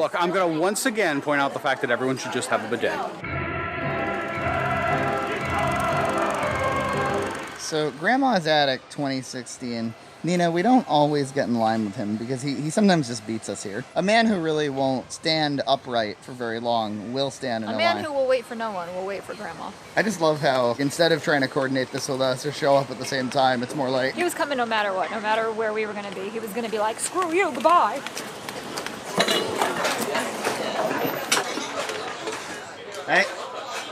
Look, I'm going to once again point out the fact that everyone should just have a bidet. So Grandma's Attic 2016. Nina, we don't always get in line with him because he sometimes just beats us here. A man who really won't stand upright for very long will stand in a line. A man who will wait for no one will wait for Grandma. I just love how instead of trying to coordinate this with us or show up at the same time, it's more like... He was coming no matter what, no matter where we were going to be. He was going to be like, screw you, goodbye. Hey.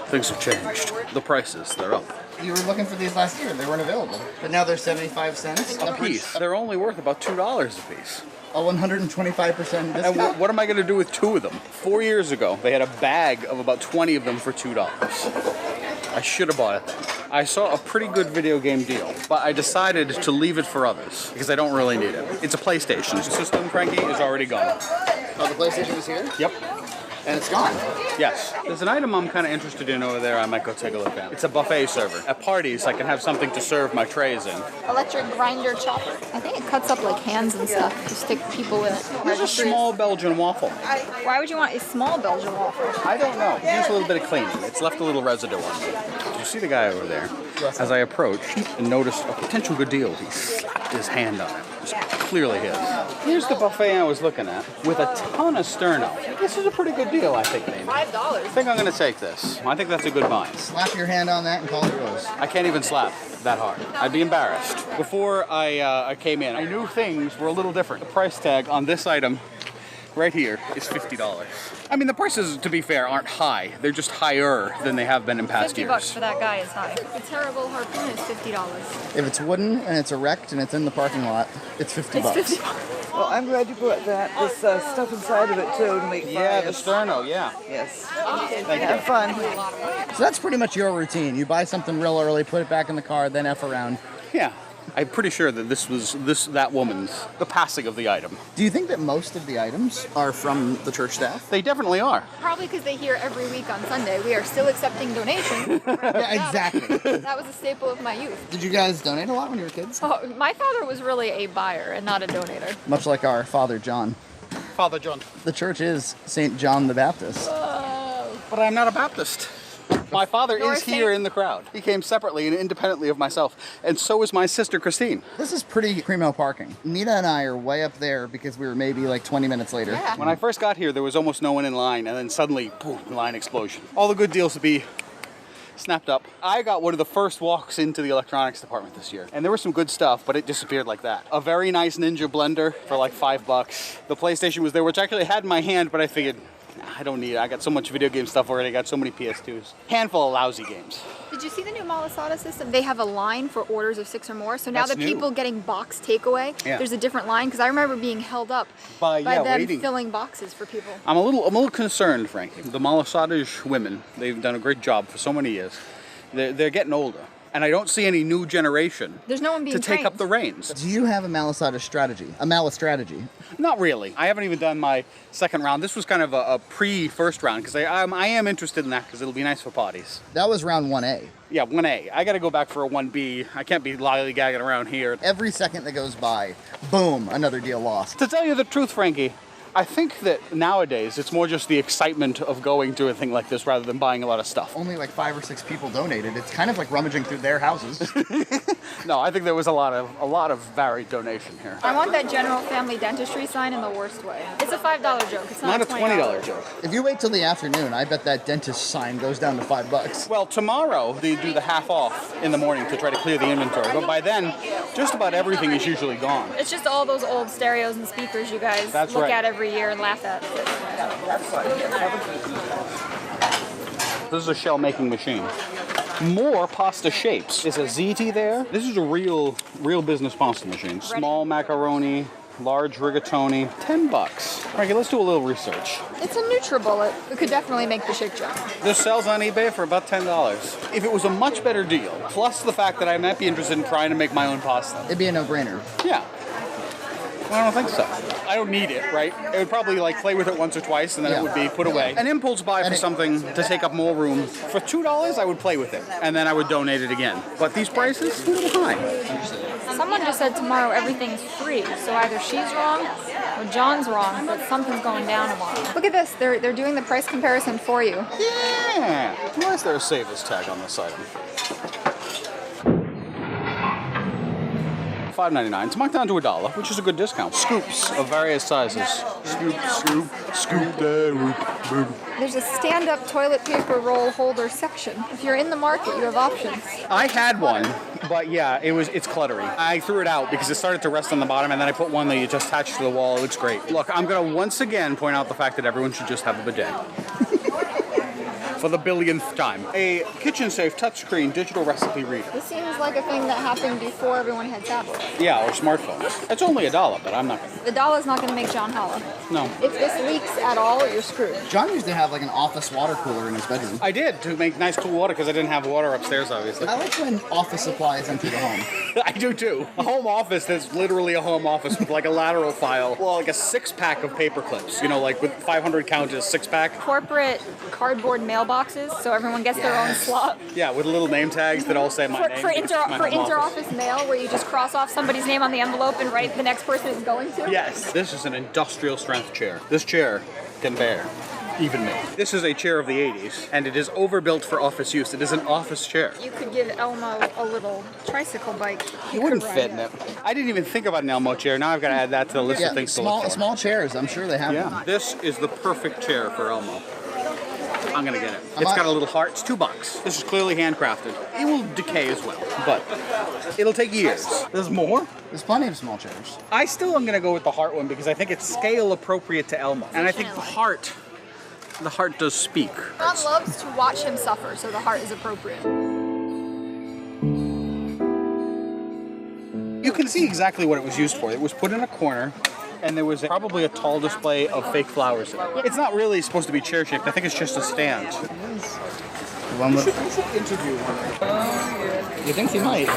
Things have changed. The prices, they're up. You were looking for these last year. They weren't available. But now they're 75 cents a piece. They're only worth about $2 a piece. A 125% discount? And what am I going to do with 2 of them? 4 years ago, they had a bag of about 20 of them for $2. I should have bought it then. I saw a pretty good video game deal, but I decided to leave it for others because I don't really need it. It's a PlayStation system, Frankie, is already gone. Oh, the PlayStation is here? Yep. And it's gone. Yes. There's an item I'm kind of interested in over there I might go take a look at. It's a buffet server. At parties, I can have something to serve my trays in. Electric grinder chopper. I think it cuts up like hands and stuff to stick people in it. Here's a small Belgian waffle. Why would you want a small Belgian waffle? I don't know. It needs a little bit of cleaning. It's left a little residue on it. You see the guy over there? Yes. As I approached and noticed a potential good deal, he slapped his hand on it. It's clearly his. Here's the buffet I was looking at with a ton of sterno. This is a pretty good deal, I think, maybe. $5. I think I'm going to take this. I think that's a good buy. Slap your hand on that and call it yours. I can't even slap that hard. I'd be embarrassed. Before I came in, I knew things were a little different. The price tag on this item right here is $50. I mean, the prices, to be fair, aren't high. They're just higher than they have been in past years. $50 for that guy is high. The terrible harpoon is $50. If it's wooden and it's erect and it's in the parking lot, it's $50. It's $50. Well, I'm glad you put this stuff inside of it too to make fries. Yeah, the sterno, yeah. Yes. Thank Have you. fun. So that's pretty much your routine. You buy something real early, put it back in the car, then F around. Yeah. I'm pretty sure that this was that woman's, the passing of the item. Do you think that most of the items are from the church staff? They definitely are. Probably because they hear every week on Sunday, we are still accepting donations. Yeah, exactly. That was a staple of my youth. Did you guys donate a lot when you were kids? Oh, my father was really a buyer and not a donator. Much like our Father John. Father Junt. The church is St. John the Baptist. But I'm not a Baptist. My father is here in the crowd. He came separately and independently of myself, and so is my sister Christine. This is pretty primo parking. Nina and I are way up there because we were maybe like 20 minutes later. Yeah. When I first got here, there was almost no one in line, and then suddenly, boom, line explosion. All the good deals to be snapped up. I got one of the first walks into the electronics department this year, and there was some good stuff, but it disappeared like that. A very nice Ninja blender for like $5. The PlayStation was there, which I actually had in my hand, but I figured, I don't need it. I got so much video game stuff already. I got so many PS2s. Handful of lousy games. Did you see the new malasada system? They have a line for orders of 6 or more. So now That's the new. people getting box takeaway, there's a different line. Because I remember being held up by them waiting. filling boxes for people. I'm a little concerned, Frankie. The malasadas women, they've done a great job for so many years. They're getting older. And I don't see any new generation There's no one being to take up trained. the reins. Do you have a malasada strategy? A malastrategy? Not really. I haven't even done my second round. This was kind of a pre-first round because I am interested in that because it'll be nice for parties. That was round 1A. Yeah, 1A. I got to go back for a 1B. I can't be lollygagging around here. Every second that goes by, boom, another deal lost. To tell you the truth, Frankie, I think that nowadays it's more just the excitement of going to a thing like this rather than buying a lot of stuff. Only like 5 or 6 people donated. It's kind of like rummaging through their houses. No, I think there was a lot of varied donation here. I want that general family dentistry sign in the worst way. It's a $5 joke. It's not Not a $20 joke. If you wait till the afternoon, I bet that dentist sign goes down to $5. Well, tomorrow they do the half off in the morning to try to clear the inventory. But by then, just about everything is usually gone. It's just all those old stereos and speakers you guys That's look right. at every year and laugh at. This is a shell making machine. More pasta shapes. Is a ziti there? This is a real business pasta machine. Small macaroni, large rigatoni, $10. Frankie, let's do a little research. It's a NutriBullet. We could definitely make the shake job. This sells on eBay for about $10. If it was a much better deal, plus the fact that I might be interested in trying to make my own pasta. It'd be a no-brainer. Yeah. I don't think so. I don't need it, right? It would probably like play with it once or twice and then it would be put away. An impulse buy for something to take up more room. For $2, I would play with it and then I would donate it again. But these prices, a little high. Someone just said tomorrow everything's free, so either she's wrong Well, John's wrong, but something's going down tomorrow. Look at this. They're doing the price comparison for you. Yeah. Why is there a savers tag on this item? $5.99. It's marked down to $1, which is a good discount. Scoops of various sizes. Scoop, scoop, scoop that boop. There's a stand-up toilet paper roll holder section. If you're in the market, you have options. I had one, but yeah, it's cluttery. I threw it out because it started to rest on the bottom, and then I put one that you just attach to the wall. It looks great. Look, I'm gonna once again point out the fact that everyone should just have a bidet. For the billionth time. A kitchen-safe touchscreen digital recipe reader. This seems like a thing that happened before everyone had tablets. Yeah, or smartphones. It's only $1, but I'm not gonna. The dollar's not going to make John holler. No. If this leaks at all, you're screwed. John used to have like an office water cooler in his bedroom. I did, to make nice cool water, because I didn't have water upstairs, obviously. I like when office supplies enter the home. I do too. A home office that's literally a home office with like a lateral file. Well, like a 6-pack of paper clips, you know, like with 500 count is 6-pack. Corporate cardboard mailboxes, so everyone gets their own slot. Yeah, with little name tags that all say my name. For inter-office mail, where you just cross off somebody's name on the envelope and write the next person is going to. Yes. This is an industrial strength chair. This chair can bear even me. This is a chair of the 80s, and it is overbuilt for office use. It is an office chair. You could give Elmo a little tricycle bike. He wouldn't fit in it. I didn't even think about an Elmo chair. Now I've got to add that to the list of things to look for. Small chairs, I'm sure they have Yeah. them. This is the perfect chair for Elmo. I'm gonna get it. It's got a little heart. It's $2. This is clearly handcrafted. It will decay as well, but it'll take years. There's more? There's plenty of small chairs. I still am gonna go with the heart one because I think it's scale appropriate to Elmo. And I think the heart does speak. John loves to watch him suffer, so the heart is appropriate. You can see exactly what it was used for. It was put in a corner, and there was probably a tall display of fake flowers in it. It's not really supposed to be chair-shaped. I think it's just a stand. One with... Interview one. You think he might?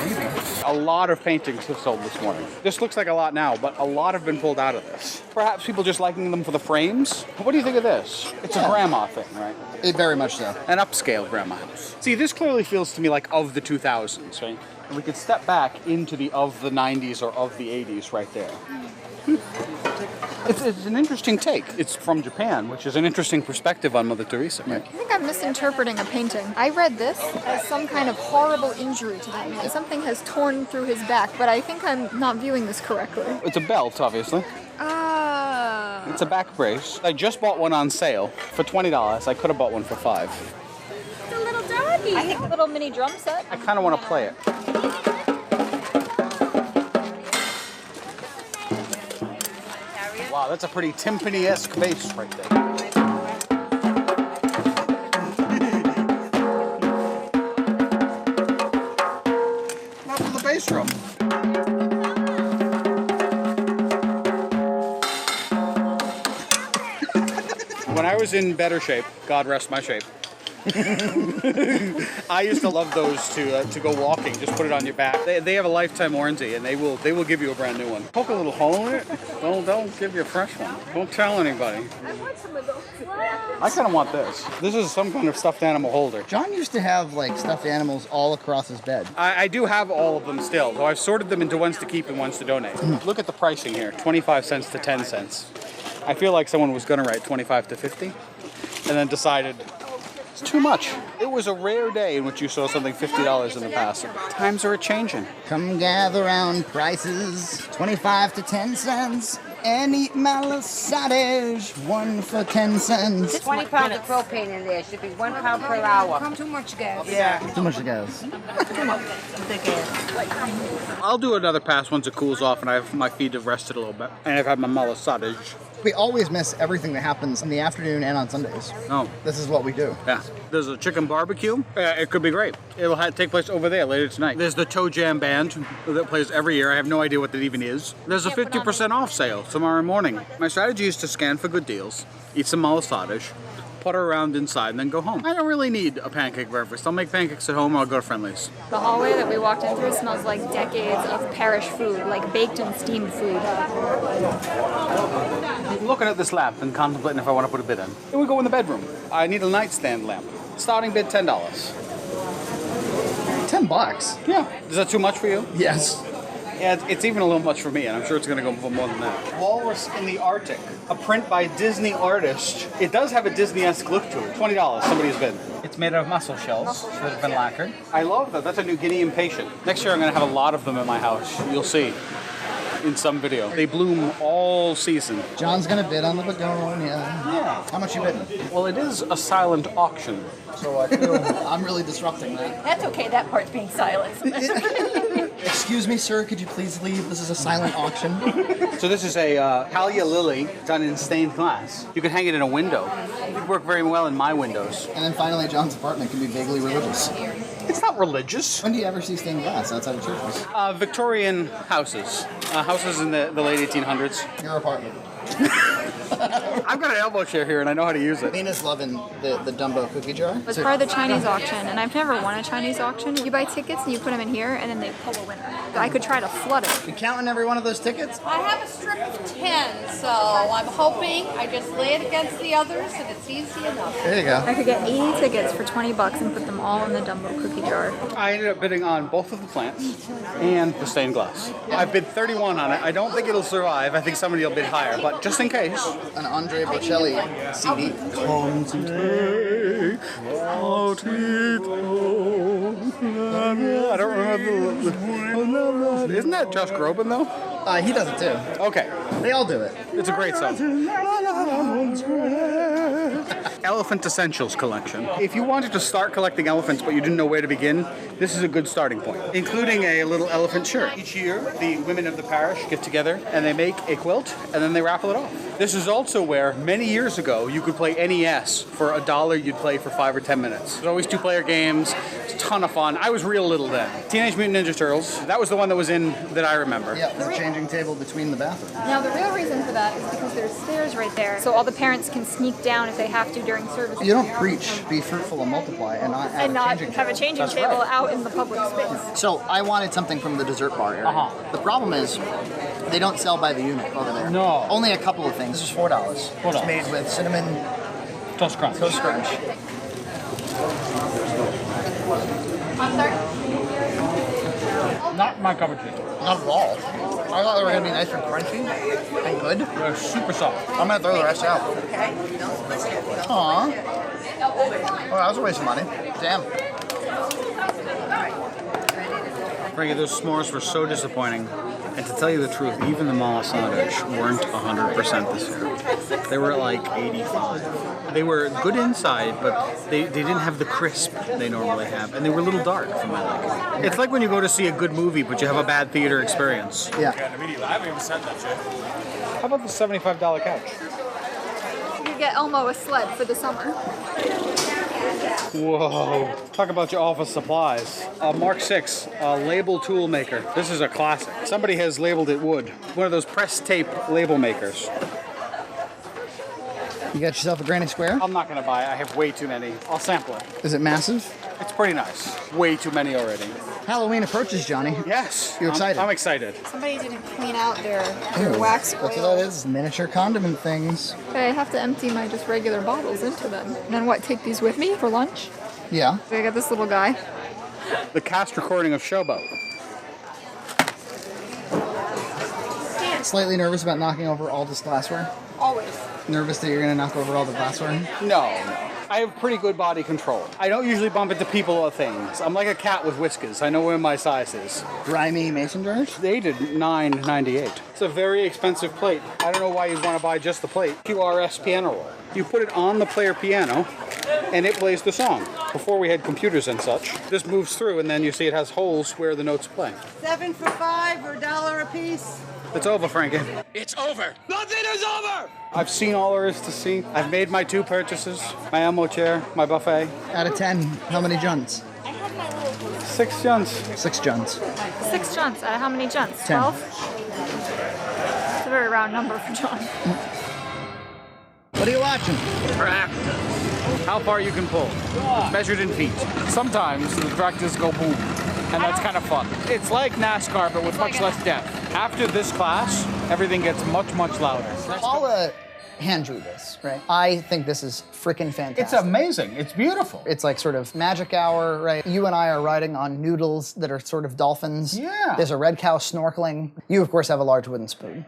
A lot of paintings have sold this morning. This looks like a lot now, but a lot have been pulled out of this. Perhaps people just liking them for the frames? What do you think of this? It's a grandma thing, right? Very much so. An upscale grandma house. See, this clearly feels to me like of the 2000s, right? And we could step back into the of the 90s or of the 80s right there. It's an interesting take. It's from Japan, which is an interesting perspective on Mother Teresa, right? I think I'm misinterpreting a painting. I read this as some kind of horrible injury to that man. Something has torn through his back, but I think I'm not viewing this correctly. It's a belt, obviously. Ah. It's a back brace. I just bought one on sale for $20. I could have bought one for $5. It's a little doggy. I think a little mini drum set. I kind of want to play it. Wow, that's a pretty timpani-esque bass right there. Not for the bass drum. When I was in better shape, God rest my shape, I used to love those to go walking. Just put it on your back. They have a lifetime warranty, and they will give you a brand new one. Poke a little hole in it. Don't give you a fresh one. Don't tell anybody. I want some of those. I kind of want this. This is some kind of stuffed animal holder. John used to have like stuffed animals all across his bed. I do have all of them still, though I've sorted them into ones to keep and ones to donate. Look at the pricing here: 25 cents to 10 cents. I feel like someone was gonna write 25 to 50, and then decided. Too much. It was a rare day in which you saw something $50 in the past. Times are a-changing. Come gather round prices, 25 to 10 cents, and eat malasadas, 1 for 10 cents. 20 pounds of propane in there. Should be 1 pound per hour. Too much gas. Yeah. Too much gas. I'll do another pass once it cools off and my feet have rested a little bit. And I've had my malasadas. We always miss everything that happens in the afternoon and on Sundays. Oh. This is what we do. Yeah. There's a chicken barbecue. It could be great. It'll take place over there later tonight. There's the Toe Jam Band that plays every year. I have no idea what that even is. There's a 50% off sale tomorrow morning. My strategy is to scan for good deals, eat some malasadas, putter around inside, and then go home. I don't really need a pancake breakfast. I'll make pancakes at home or I'll go to Friendly's. The hallway that we walked in through smells like decades of parish food, like baked and steamed food. Looking at this lamp and contemplating if I want to put a bid in. Here we go in the bedroom. I need a nightstand lamp. Starting bid $10. $10? Yeah. Is that too much for you? Yes. Yeah, it's even a little much for me, and I'm sure it's going to go for more than that. Walrus in the Arctic, a print by Disney artist. It does have a Disney-esque look to it. $20, somebody's bid. It's made out of mussel shells that have been lacquered. I love that. That's a New Guinea impatient. Next year I'm going to have a lot of them in my house. You'll see in some video. They bloom all season. John's gonna bid on the begonia. Yeah. How much you bidding? Well, it is a silent auction, so I feel... I'm really disrupting that. That's okay, that part's being silent. Excuse me, sir, could you please leave? This is a silent auction. So this is a Halia lily done in stained glass. You could hang it in a window. It would work very well in my windows. And then finally, John's apartment can be vaguely religious. It's not religious. When do you ever see stained glass outside of churches? Victorian houses. Houses in the late 1800s. Your apartment. I've got an elbow chair here and I know how to use it. Nina's loving the Dumbo cookie jar. It's part of the Chinese auction, and I've never won a Chinese auction. You buy tickets and you put them in here, and then they pull a winner. I could try to flood it. You counting every one of those tickets? I have a strip of 10, so I'm hoping I just lay it against the others and it's easy enough. There you go. I could get 80 tickets for $20 and put them all in the Dumbo cookie jar. I ended up bidding on both of the plants and the stained glass. I bid 31 on it. I don't think it'll survive. I think somebody will bid higher, but just in case. An Andre Bocelli CD. Come to take out it all. I don't remember the... Isn't that Josh Groban though? He does it too. Okay. They all do it. It's a great song. Elephant Essentials collection. If you wanted to start collecting elephants but you didn't know where to begin, this is a good starting point, including a little elephant shirt. Each year, the women of the parish get together and they make a quilt and then they raffle it off. This is also where, many years ago, you could play NES. For $1, you'd play for 5 or 10 minutes. There's always two-player games. It's a ton of fun. I was real little then. Teenage Mutant Ninja Turtles. That was the one that was in that I remember. Yeah, the changing table between the bathrooms. Now, the real reason for that is because there's stairs right there, so all the parents can sneak down if they have to during service. You don't preach, be fruitful and multiply, and not have a changing Have a changing table out in the public space. So I wanted something from the dessert bar area. The problem is, they don't sell by the unit over there. No. Only a couple of things. This is $4. It's made with cinnamon Toast Crunch. Toast Crunch. I'm sorry? Not my cup of tea. Not at all. I thought they were going to be nice and crunchy and good. They're super soft. I'm going to throw the rest out. Aww. Oh, that was a waste of money. Damn. Frankie, those s'mores were so disappointing. And to tell you the truth, even the malasadas weren't 100% this year. They were at like 85. They were good inside, but they didn't have the crisp they normally have. And they were a little dark for my liking. It's like when you go to see a good movie, but you have a bad theater experience. Yeah. I haven't even said that shit. How about the $75 couch? You could get Elmo a sled for the summer. Whoa. Talk about your office supplies. Mark 6, label tool maker. This is a classic. Somebody has labeled it wood. One of those press tape label makers. You got yourself a granny square? I'm not gonna buy it. I have way too many. I'll sample it. Is it massive? It's pretty nice. Way too many already. Halloween approaches, Johnny. Yes. You excited? I'm excited. Somebody didn't clean out their wax That's what oil. that is. Miniature condiment things. I have to empty my just regular bottles into them. And then what, take these with me for lunch? Yeah. So I got this little guy. The cast recording of Showboat. Slightly nervous about knocking over all this glassware? Always. Nervous that you're going to knock over all the glassware? No. I have pretty good body control. I don't usually bump into people or things. I'm like a cat with whiskers. I know where my size is. Grimy mason jars? They did $9.98. It's a very expensive plate. I don't know why you'd want to buy just the plate. QRS piano roll. You put it on the player piano, and it plays the song. Before we had computers and such, this moves through, and then you see it has holes where the notes play. 7 for $5 or $1 a piece. It's over, Frankie. It's over. Nothing is over. I've seen all there is to see. I've made my 2 purchases. My Elmo chair, my buffet. Out of 10, how many junts? 6 junts. 6 junts. 6 junts. Out of how many junts? 10. 12? It's a very round number for John. What are you watching? How far you can pull. Measured in feet. Sometimes the tractors go boom. And that's kind of fun. It's like NASCAR, but with much less depth. After this class, everything gets much, much louder. Paula hand drew this, right? I think this is freaking fantastic. It's amazing. It's beautiful. It's like sort of magic hour, right? You and I are riding on noodles that are sort of dolphins. Yeah. There's a red cow snorkeling. You, of course, have a large wooden spoon.